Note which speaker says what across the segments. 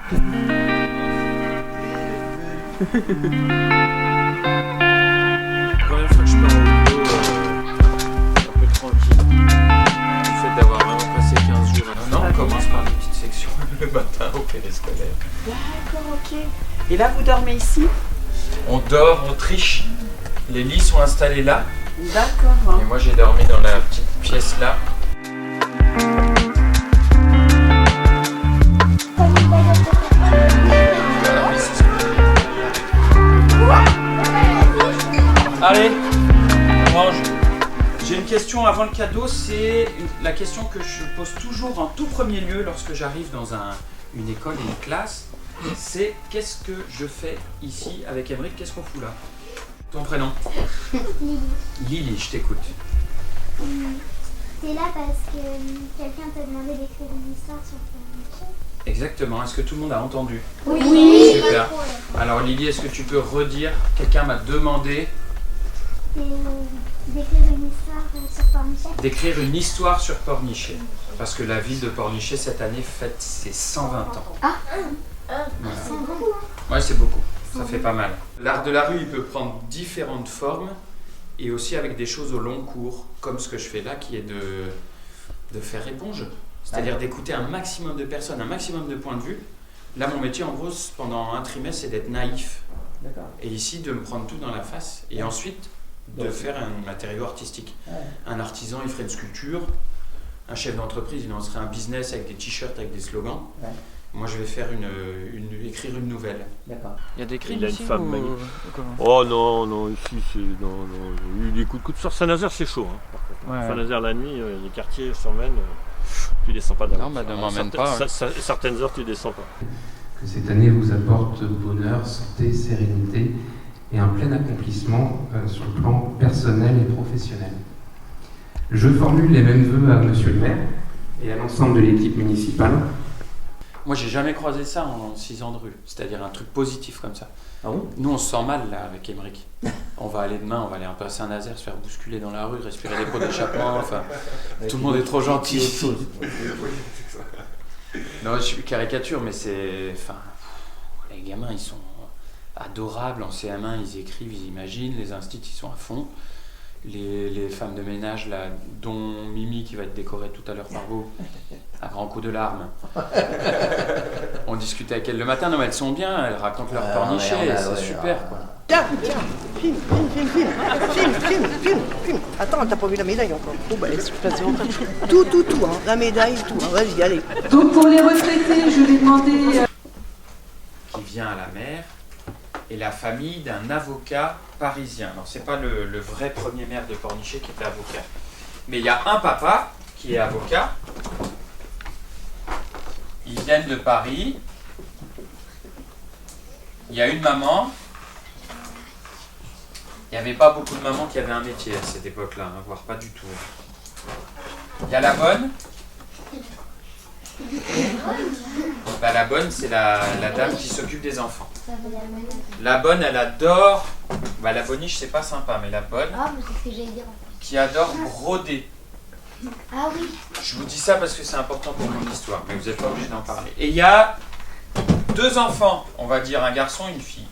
Speaker 1: Première fois que je pars au boulot, un peu tranquille. Le fait d'avoir vraiment passé 15 jours à... Non, on commence par des petites sections le matin au périscolaire.
Speaker 2: D'accord, ok. Et là, vous dormez ici?
Speaker 1: On dort, on triche. Les lits sont installés là.
Speaker 2: D'accord.
Speaker 1: Et moi j'ai dormi dans la petite pièce là. Allez, on mange. J'ai une question avant le cadeau, c'est la question que je pose toujours en tout premier lieu lorsque j'arrive dans une école et une classe. C'est qu'est-ce que je fais ici avec Aymeric, qu'est-ce qu'on fout là? Ton prénom?
Speaker 3: Lily.
Speaker 1: Lily, je t'écoute.
Speaker 3: T'es là parce que quelqu'un t'a demandé d'écrire une histoire sur ton métier.
Speaker 1: Exactement, est-ce que tout le monde a entendu?
Speaker 3: Oui.
Speaker 1: Super. Alors Lily, est-ce que tu peux redire? Quelqu'un m'a demandé
Speaker 3: D'écrire une histoire sur Pornichet.
Speaker 1: d'écrire une histoire sur Pornichet. Parce que la ville de Pornichet cette année fête ses 120 ans.
Speaker 3: Ah,
Speaker 1: Voilà.
Speaker 3: c'est beaucoup.
Speaker 1: Ouais, c'est beaucoup, ça fait pas mal. L'art de la rue, il peut prendre différentes formes et aussi avec des choses au long cours, comme ce que je fais là, qui est de faire éponge. C'est-à-dire d'écouter un maximum de personnes, un maximum de points de vue. Là, mon métier, en gros, pendant un trimestre, c'est d'être naïf.
Speaker 4: D'accord.
Speaker 1: Et ici, de me prendre tout dans la face. Et ensuite, de faire un matériau artistique.
Speaker 4: Ouais.
Speaker 1: Un artisan, il ferait une sculpture. Un chef d'entreprise, il lancerait un business avec des t-shirts, avec des slogans.
Speaker 4: Ouais.
Speaker 1: Moi, je vais faire écrire une nouvelle.
Speaker 4: D'accord.
Speaker 1: Il y a des cris
Speaker 5: Il a une
Speaker 1: ici
Speaker 5: femme
Speaker 1: ou...
Speaker 5: magnifique.
Speaker 1: comment?
Speaker 5: Oh non, non, ici c'est. Non, non. J'ai eu des coups de coude. Sur Saint-Nazaire, c'est chaud. Hein, par contre.
Speaker 1: Ouais.
Speaker 5: Saint-Nazaire, la nuit, les quartiers s'emmènent. Tu descends pas d'avance.
Speaker 1: Non, bah, ne m'emmène pas, ouais.
Speaker 5: Certaines heures, tu descends pas.
Speaker 6: Que cette année vous apporte bonheur, santé, sérénité et un plein accomplissement sur le plan personnel et professionnel. Je formule les mêmes vœux à Monsieur le maire et à l'ensemble de l'équipe municipale.
Speaker 1: Moi, j'ai jamais croisé ça en 6 ans de rue. C'est-à-dire un truc positif comme ça.
Speaker 4: Ah bon?
Speaker 1: Nous, on se sent mal là avec Aymeric. On va aller demain, on va aller un peu à Saint-Nazaire, se faire bousculer dans la rue, respirer des pots d'échappement. Enfin, tout le monde est trop gentil ici. Non, je suis caricature, mais c'est. Enfin, les gamins, ils sont adorables. En CM1, ils écrivent, ils imaginent. Les instits, ils sont à fond. Les femmes de ménage, là, dont Mimi qui va être décorée tout à l'heure par vous, à grands coups de larmes. On discutait avec elles le matin, non mais elles sont bien, elles racontent leur pornichet, c'est super quoi.
Speaker 2: Tiens, filme. Attends, t'as pas vu la médaille encore. Bon, bah, laisse passer encore. Tout, hein. La médaille, tout. Hein. Vas-y, allez.
Speaker 7: Donc pour les retraités, je vais demander...
Speaker 1: Qui vient à la mer, et la famille d'un avocat parisien. Alors c'est pas le vrai premier maire de Pornichet qui était avocat, mais il y a un papa qui est avocat. Ils viennent de Paris. Il y a une maman. Il n'y avait pas beaucoup de mamans qui avaient un métier à cette époque-là, hein, voire pas du tout. Il y a la bonne. Bah, la bonne, c'est la dame qui s'occupe des enfants. La bonne, elle adore. Bah, la boniche, c'est pas sympa, mais la bonne,
Speaker 3: Ah, mais c'est ce que j'allais dire en fait.
Speaker 1: qui adore broder.
Speaker 3: Ah oui.
Speaker 1: Je vous dis ça parce que c'est important pour mon histoire, mais vous n'êtes pas obligé d'en parler. Et il y a 2 enfants, on va dire un garçon, une fille.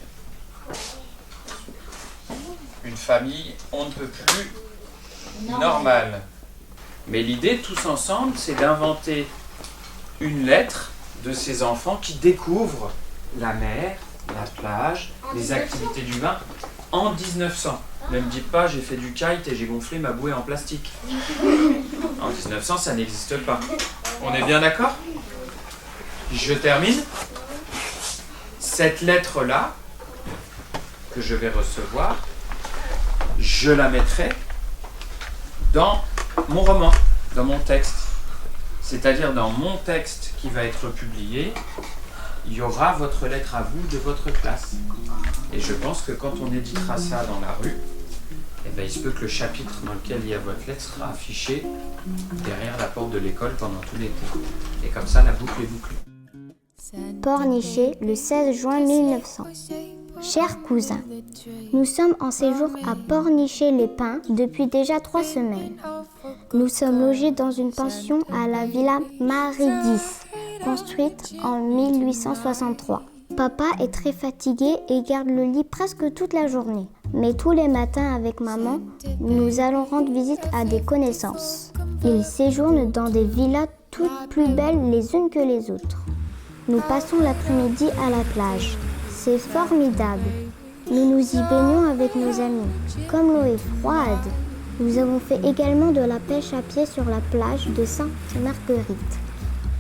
Speaker 1: Une famille, on ne peut plus normale. Mais l'idée, tous ensemble, c'est d'inventer une lettre de ces enfants qui découvrent la mer, la plage, les activités du bain en 1900. Ne me dites pas, j'ai fait du kite et j'ai gonflé ma bouée en plastique. En 1900, ça n'existe pas. On est bien d'accord? Je termine. Cette lettre-là, que je vais recevoir, je la mettrai dans mon roman, dans mon texte. C'est-à-dire dans mon texte qui va être publié, il y aura votre lettre à vous de votre classe. Et je pense que quand on éditera ça dans la rue, eh ben, il se peut que le chapitre dans lequel il y a votre lettre sera affiché derrière la porte de l'école pendant tout l'été. Et comme ça, la boucle est bouclée.
Speaker 3: Pornichet, le 16 juin 1900. Chers cousins, nous sommes en séjour à Pornichet-les-Pins depuis déjà 3 semaines. Nous sommes logés dans une pension à la Villa Maridis. construite en 1863. Papa est très fatigué et garde le lit presque toute la journée. Mais tous les matins avec maman, nous allons rendre visite à des connaissances. Ils séjournent dans des villas toutes plus belles les unes que les autres. Nous passons l'après-midi à la plage. C'est formidable. Nous nous y baignons avec nos amis. Comme l'eau est froide, nous avons fait également de la pêche à pied sur la plage de Sainte-Marguerite.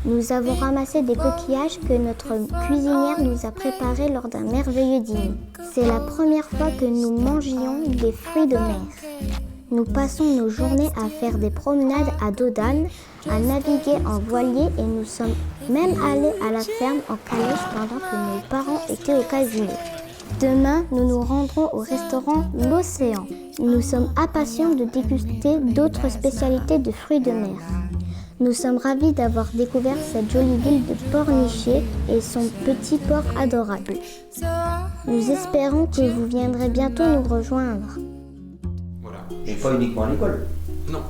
Speaker 3: Nous avons ramassé des coquillages que notre cuisinière nous a préparés lors d'un merveilleux dîner. C'est la première fois que nous mangions des fruits de mer. Nous passons nos journées à faire des promenades à dos d'âne, à naviguer en voilier et nous sommes même allés à la ferme en calèche pendant que nos parents étaient au casino. Demain, nous nous rendrons au restaurant L'Océan. Nous sommes impatients de déguster d'autres spécialités de fruits de mer. Nous sommes ravis d'avoir découvert cette jolie ville de Pornichet et son petit port adorable. Nous espérons que vous viendrez bientôt nous rejoindre.
Speaker 4: Voilà.
Speaker 8: Et pas uniquement à l'école.
Speaker 4: Non.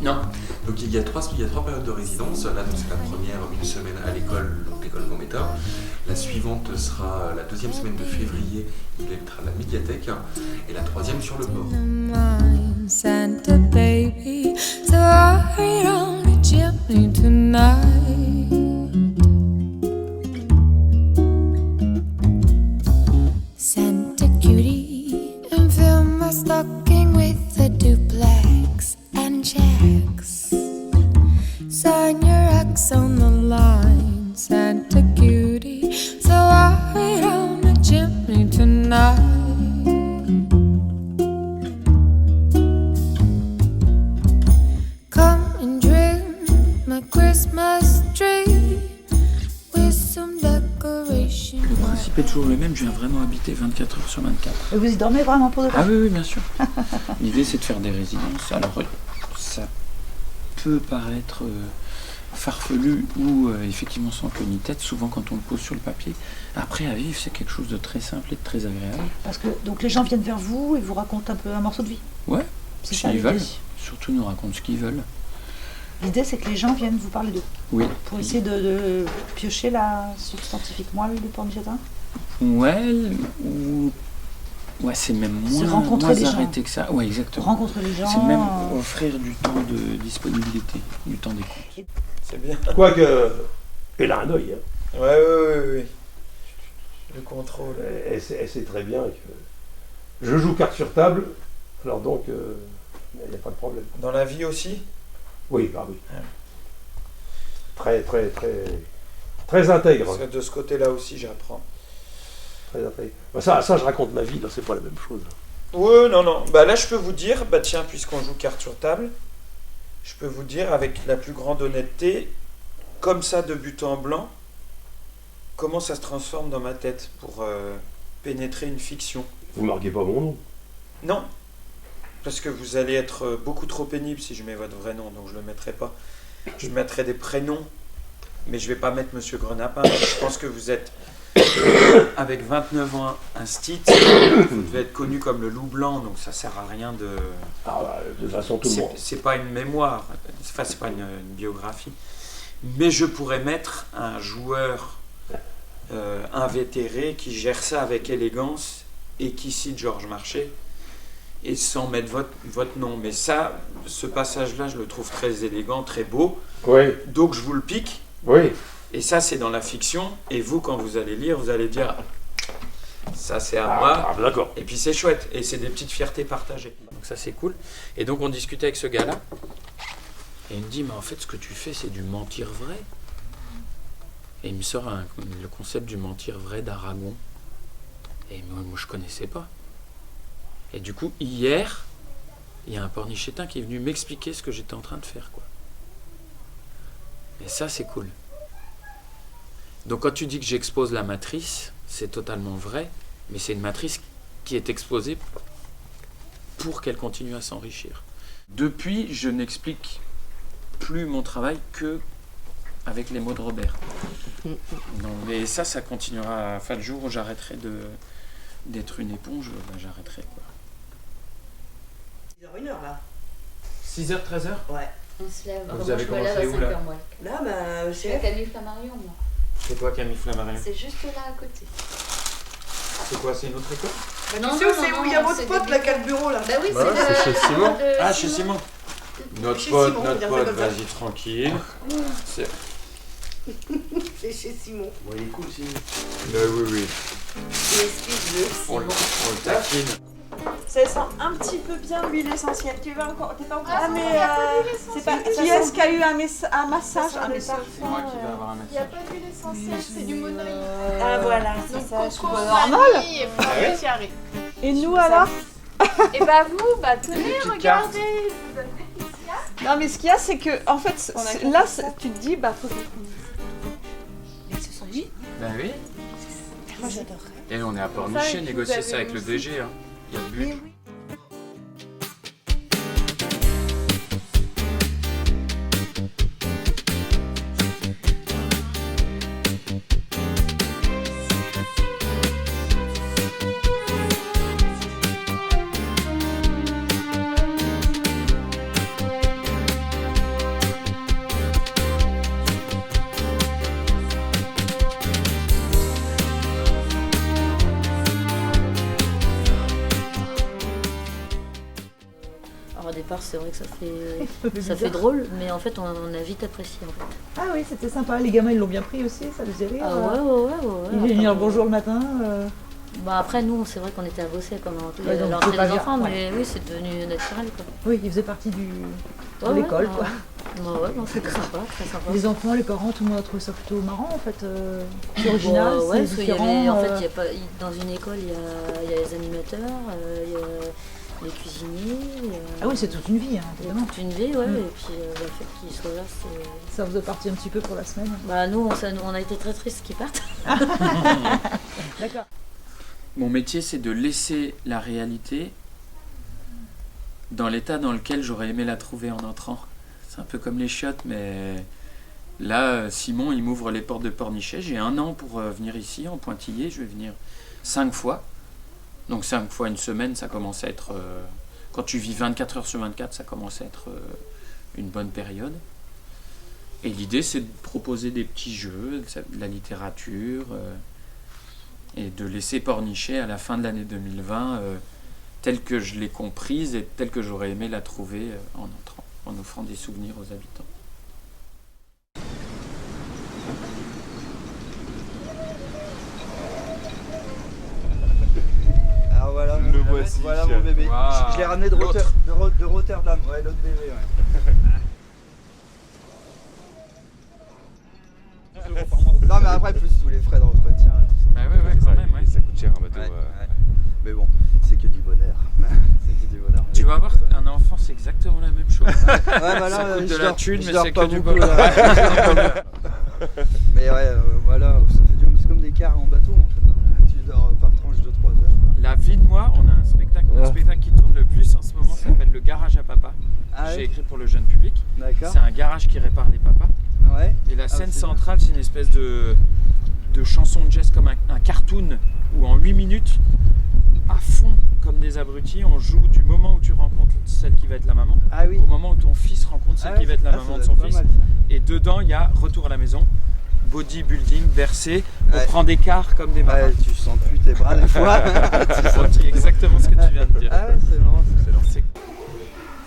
Speaker 4: Donc il y a trois périodes de résidence. Là, donc, c'est la première, une semaine à l'école, donc l'école Gambetta. La suivante sera la deuxième semaine de février, il habitera à la médiathèque. Et la troisième sur le port.
Speaker 9: Santa baby, so I on a chimney tonight. Santa cutie, and fill my stocking with a duplex and checks. Sign your ex on the line, Santa cutie, so I on a chimney tonight.
Speaker 1: Le principe est toujours le même, je viens vraiment habiter 24 heures sur 24.
Speaker 7: Et vous y dormez vraiment pour de vrai?
Speaker 1: Ah oui, bien sûr. L'idée c'est de faire des résidences. Alors ça peut paraître farfelu ou effectivement sans queue ni tête, souvent quand on le pose sur le papier. Après à vivre c'est quelque chose de très simple et de très agréable.
Speaker 7: Parce que donc les gens viennent vers vous et vous racontent un peu un morceau de vie.
Speaker 1: Ouais,
Speaker 7: C'est
Speaker 1: si
Speaker 7: ça
Speaker 1: ils
Speaker 7: l'idée.
Speaker 1: veulent. Surtout nous racontent ce qu'ils veulent.
Speaker 7: L'idée c'est que les gens viennent vous parler d'eux.
Speaker 1: Oui.
Speaker 7: Pour essayer de piocher la substantifique moelle du Pornichétain.
Speaker 1: Ouais, ou... ouais, c'est même moins
Speaker 7: rencontrer les gens.
Speaker 1: arrêté que ça. Ouais, exactement.
Speaker 7: Rencontrer les gens.
Speaker 1: C'est même offrir du temps de disponibilité, du temps d'écoute.
Speaker 10: C'est bien.
Speaker 5: Quoique, elle a un œil. Hein.
Speaker 10: Ouais. Le contrôle.
Speaker 5: Elle sait très bien que je joue carte sur table, alors donc il n'y a pas de problème.
Speaker 10: Dans la vie aussi?
Speaker 5: Oui, bah oui. Très intègre.
Speaker 10: Parce que de ce côté-là aussi, j'apprends.
Speaker 5: Très intègre. Bah ça, je raconte ma vie, là, c'est pas la même chose.
Speaker 10: Ouais, non. Bah là, je peux vous dire, bah tiens, puisqu'on joue carte sur table, je peux vous dire avec la plus grande honnêteté, comme ça de but en blanc, comment ça se transforme dans ma tête pour pénétrer une fiction.
Speaker 5: Vous marquez pas mon nom?
Speaker 10: Non, parce que vous allez être beaucoup trop pénible si je mets votre vrai nom, donc je le mettrai pas. Je mettrai des prénoms, mais je vais pas mettre Monsieur Grenapin. Je pense que vous êtes, avec 29 ans, un stit, vous devez être connu comme le loup blanc, donc ça sert à rien de...
Speaker 5: Ah bah, de toute façon, tout le monde.
Speaker 10: C'est pas une mémoire, enfin c'est pas une biographie, mais je pourrais mettre un joueur invétéré qui gère ça avec élégance et qui cite Georges Marchais, et sans mettre votre nom. Mais ça, ce passage-là, je le trouve très élégant, très beau.
Speaker 5: Oui.
Speaker 10: Donc je vous le pique.
Speaker 5: Oui.
Speaker 10: Et ça, c'est dans la fiction. Et vous, quand vous allez lire, vous allez dire ça, c'est à moi.
Speaker 5: Ah, d'accord.
Speaker 10: Et puis c'est chouette. Et c'est des petites fiertés partagées. Donc ça, c'est cool. Et donc on discutait avec ce gars-là. Et il me dit, mais en fait, ce que tu fais, c'est du mentir vrai. Et il me sort le concept du mentir vrai d'Aragon. Et moi, je connaissais pas. Et du coup, hier, il y a un pornichétain qui est venu m'expliquer ce que j'étais en train de faire, quoi. Et ça, c'est cool. Donc quand tu dis que j'expose la matrice, c'est totalement vrai, mais c'est une matrice qui est exposée pour qu'elle continue à s'enrichir. Depuis, je n'explique plus mon travail que avec les mots de Robert. Et ça continuera. Enfin, le jour où j'arrêterai d'être une éponge, ben, j'arrêterai, quoi.
Speaker 2: 6h, 1h là.
Speaker 1: 6h, 13h?
Speaker 2: Ouais.
Speaker 11: On se lève.
Speaker 1: Vous avez commencé où là?
Speaker 2: Là, bah,
Speaker 11: Je suis à Canif-la-Marion, moi.
Speaker 10: C'est toi Camille Flammarion.
Speaker 8: C'est juste là à côté.
Speaker 10: C'est quoi, c'est une autre école?
Speaker 2: Tu sais où c'est où il y a votre pote là, qui a le bureau là?
Speaker 8: Bah oui,
Speaker 5: Bah ouais, c'est chez Simon.
Speaker 10: Ah, chez Simon. Notre
Speaker 2: Chez
Speaker 10: pote,
Speaker 2: Simon,
Speaker 10: notre
Speaker 2: on
Speaker 10: pote,
Speaker 2: dirait ça.
Speaker 10: vas-y tranquille. C'est...
Speaker 2: C'est chez Simon.
Speaker 5: Bon, il est cool, Simon.
Speaker 10: oui.
Speaker 2: Excuse-le.
Speaker 10: On le taquine.
Speaker 7: Ça sent un petit peu bien l'huile essentielle. Tu vas encore, t'es pas encore.
Speaker 8: Ah,
Speaker 7: mais
Speaker 8: c'est pas
Speaker 7: qui est-ce qui a eu un massage, un
Speaker 10: C'est moi qui vais avoir un
Speaker 8: Il n'y a
Speaker 10: message.
Speaker 8: pas d'huile essentielle, c'est du monoïde.
Speaker 7: Ah voilà,
Speaker 8: Donc
Speaker 7: c'est ça.
Speaker 8: coco,
Speaker 7: Normal.
Speaker 8: vanille et fleur de tiare.
Speaker 7: Et nous alors?
Speaker 8: Et bah vous, bah tenez,
Speaker 10: petites
Speaker 8: regardez. Je vous donne des petites cartes.
Speaker 7: Non mais ce qu'il y a c'est que en fait là tu te dis bah faut que
Speaker 2: Mais ce sont lui.
Speaker 10: Ben oui.
Speaker 2: Moi j'adorerais.
Speaker 10: Et on est à Pornichet, négocier ça avec le DG. Hein. Il y a le but.
Speaker 11: Alors au départ, c'est vrai que ça fait drôle, mais en fait, on a vite apprécié. En fait.
Speaker 7: Ah oui, c'était sympa. Les gamins, ils l'ont bien pris aussi, ça faisait rire.
Speaker 11: Ah ouais.
Speaker 7: Ils viennent dire bonjour le matin.
Speaker 11: Bah après, nous, c'est vrai qu'on était à bosser pendant
Speaker 7: Ouais, donc
Speaker 11: l'entrée
Speaker 7: faut pas
Speaker 11: des
Speaker 7: dire,
Speaker 11: enfants,
Speaker 7: ouais.
Speaker 11: mais oui, c'est devenu naturel. Quoi.
Speaker 7: Oui, ils faisaient partie de
Speaker 11: Ouais,
Speaker 7: l'école,
Speaker 11: ouais,
Speaker 7: quoi.
Speaker 11: Ouais, non, c'était sympa, très sympa.
Speaker 7: Les enfants, les parents, tout le monde a trouvé ça plutôt marrant, en fait. C'est original,
Speaker 11: Bon, ouais,
Speaker 7: c'est
Speaker 11: parce qu'il y avait,
Speaker 7: différent.
Speaker 11: en fait, il y a pas, dans une école, il y a les animateurs, il y a les cuisiniers.
Speaker 7: Ah oui, c'est toute une vie, hein,
Speaker 11: il y a
Speaker 7: évidemment.
Speaker 11: toute une vie, ouais, et puis le fait qu'ils soient là, c'est...
Speaker 7: Ça vous est parti un petit peu pour la semaine.
Speaker 11: Bah nous, on a été très tristes qu'ils partent.
Speaker 7: D'accord.
Speaker 1: Mon métier, c'est de laisser la réalité dans l'état dans lequel j'aurais aimé la trouver en entrant. C'est un peu comme les chiottes, mais là, Simon, il m'ouvre les portes de Pornichet. J'ai 1 an pour venir ici, en pointillé. Je vais venir 5 fois. Donc 5 fois une semaine, ça commence à être... quand tu vis 24 heures sur 24, ça commence à être une bonne période. Et l'idée, c'est de proposer des petits jeux, de la littérature... et de laisser Pornichet à la fin de l'année 2020 telle que je l'ai comprise et telle que j'aurais aimé la trouver en entrant, en offrant des souvenirs aux habitants.
Speaker 12: Alors voilà, voilà mon bébé.
Speaker 10: Wow.
Speaker 12: Je l'ai ramené de Rotterdam, ouais, l'autre bébé, ouais. Non mais après plus tous les frais d'entretien.
Speaker 10: Bah ouais, quand même, ouais.
Speaker 13: Ça coûte cher un bateau.
Speaker 12: Ouais. Mais bon, c'est que du bonheur. C'est que du bonheur.
Speaker 1: Tu vas voir, un enfant c'est exactement la même chose.
Speaker 12: Bah
Speaker 1: ça coûte de la thune, mais
Speaker 12: dors
Speaker 1: c'est
Speaker 12: pas
Speaker 1: que du
Speaker 12: beaucoup,
Speaker 1: bonheur.
Speaker 12: Mais ouais, voilà, ça fait c'est comme des cars en bateau en fait. Tu dors par tranche de 3 heures.
Speaker 1: La vie de moi, on a un spectacle, le spectacle qui tourne le plus en ce moment s'appelle Le Garage à Papa.
Speaker 12: Ah
Speaker 1: J'ai
Speaker 12: ouais.
Speaker 1: écrit pour le jeune public.
Speaker 12: D'accord.
Speaker 1: C'est un garage qui répare les papas.
Speaker 12: Ouais.
Speaker 1: Et la scène
Speaker 12: c'est
Speaker 1: centrale, c'est une espèce de chanson de jazz comme un cartoon où en 8 minutes, à fond, comme des abrutis, on joue du moment où tu rencontres celle qui va être la maman au moment où ton fils rencontre celle qui va être la maman de son fils. Et dedans, il y a retour à la maison, bodybuilding, bercé, on prend des quarts comme des marins.
Speaker 12: Ouais, tu sens plus tes bras des fois.
Speaker 1: Tu sens exactement ce que tu viens de dire.
Speaker 12: Ah ouais, c'est marrant.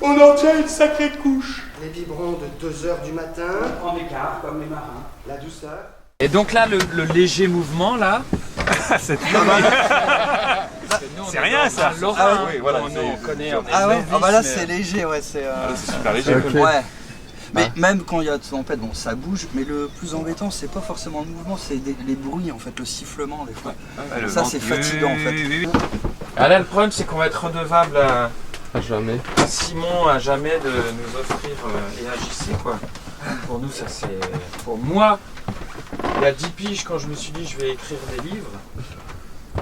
Speaker 5: On en tient une sacrée couche.
Speaker 14: Les biberons de 2h du matin.
Speaker 1: On prend des quarts comme les marins.
Speaker 14: La douceur.
Speaker 1: Et donc là, le léger mouvement là,
Speaker 13: c'est
Speaker 1: c'est rien ça.
Speaker 13: Ah oui, voilà,
Speaker 1: on connaît.
Speaker 12: Ah ouais, ah bah là c'est léger, ouais, c'est.
Speaker 13: C'est super léger.
Speaker 12: Okay. Ouais. Mais même quand il y a de tempête, bon ça bouge, mais le plus embêtant c'est pas forcément le mouvement, c'est les bruits en fait, le sifflement des fois. Ça c'est fatigant en fait.
Speaker 1: Ah là le problème c'est qu'on va être redevable à
Speaker 13: jamais.
Speaker 1: Simon à jamais de nous offrir et à JC quoi. Pour nous ça c'est... Pour moi, il y a 10 piges quand je me suis dit je vais écrire des livres,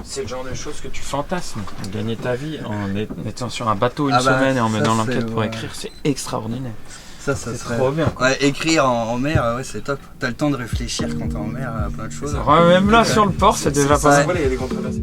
Speaker 1: c'est le genre de choses que tu fantasmes. Gagner ta vie en étant sur un bateau une semaine et en menant l'enquête pour écrire, c'est extraordinaire.
Speaker 12: Ça
Speaker 1: c'est
Speaker 12: serait
Speaker 1: trop bien.
Speaker 12: Ouais, écrire en mer, ouais, c'est top. T'as le temps de réfléchir quand t'es en mer à plein de choses.
Speaker 1: Ouais, même là sur le port, c'est déjà pas mal.
Speaker 13: Il y a des contrebases.